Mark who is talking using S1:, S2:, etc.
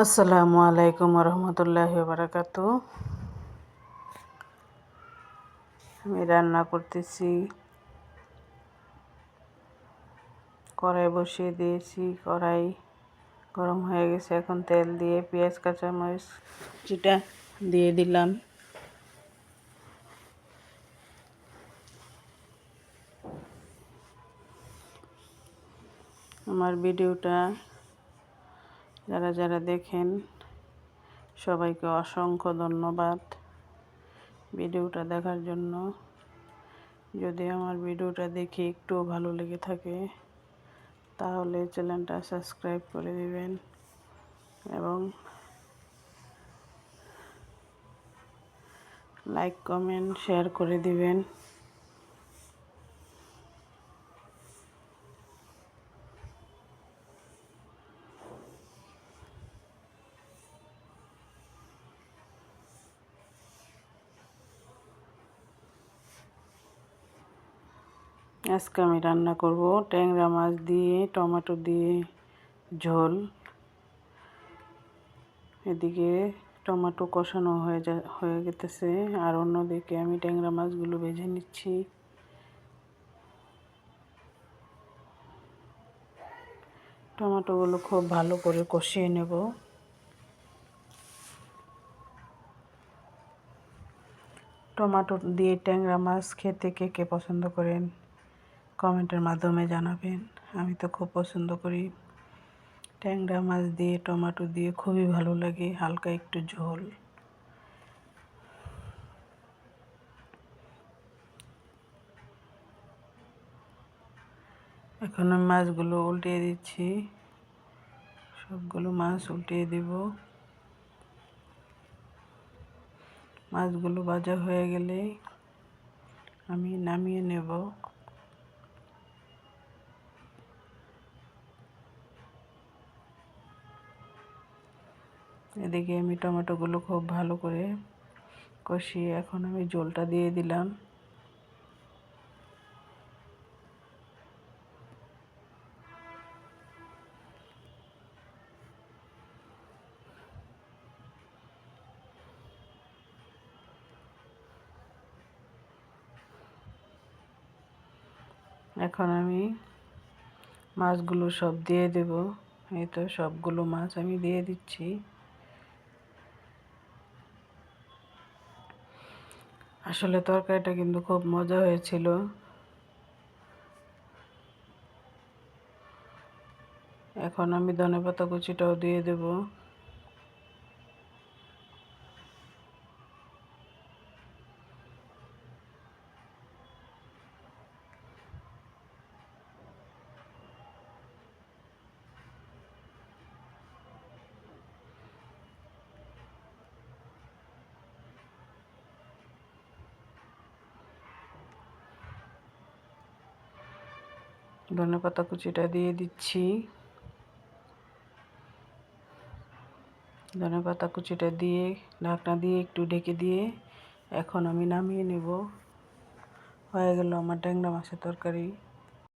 S1: আসসালামু আলাইকুম রহমতুল্লাহি বারাকাতু। আমি রান্না করতেছি, কড়াই বসিয়ে দিয়েছি। কড়াই গরম হয়ে গেছে, এখন তেল দিয়ে পেঁয়াজ কাঁচামরিচ যেটা দিয়ে দিলাম। আমার ভিডিওটা যারা যারা দেখেন সবাইকে অসংখ্য ধন্যবাদ ভিডিওটা দেখার জন্য। যদি আমার ভিডিওটা দেখে একটু ভালো লেগে থাকে তাহলে চ্যানেলটা সাবস্ক্রাইব করে দিবেন এবং লাইক কমেন্ট শেয়ার করে দিবেন। আজকে আমি রান্না করব ট্যাংরা মাছ দিয়ে টমেটো দিয়ে ঝোল। এদিকে টমেটো কষানো হয়ে গেছে, আর অন্যদিকে আমি ট্যাংরা মাছগুলো ভেজে নিচ্ছি। টমেটোগুলো খুব ভালো করে কষিয়ে নেব। টমেটো দিয়ে ট্যাংরা মাছ খেতে কে কে পছন্দ করেন কমেন্টের মাধ্যমে জানাবেন। আমি তো খুব পছন্দ করি। ট্যাংরা মাছ দিয়ে টমেটো দিয়ে খুবই ভালো লাগে, হালকা একটু ঝোল। এখন আমি মাছগুলো উল্টিয়ে দিচ্ছি, সবগুলো মাছ উল্টিয়ে দিব। মাছগুলো ভাজা হয়ে গেলে আমি নামিয়ে নেব। এদিকে আমি টমেটোগুলো খুব ভালো করে কষিয়ে এখন আমি ঝোলটা দিয়ে দিলাম। এখন আমি মাছগুলো সব দিয়ে দেব। এই তো সবগুলো মাছ আমি দিয়ে দিচ্ছি। আসলে তরকারিটা কিন্তু খুব মজা হয়েছিল। এখন আমি ধনেপাতা কুচিটাও দিয়ে দেব। ধনেপাতা কুচিটা দিয়ে দিচ্ছি। ধনেপাতা কুচিটা দিয়ে ঢাকনা দিয়ে একটু ঢেকে দিয়ে এখন আমি নামিয়ে নেব। হয়ে গেল আমার ট্যাংরা মাছের তরকারি।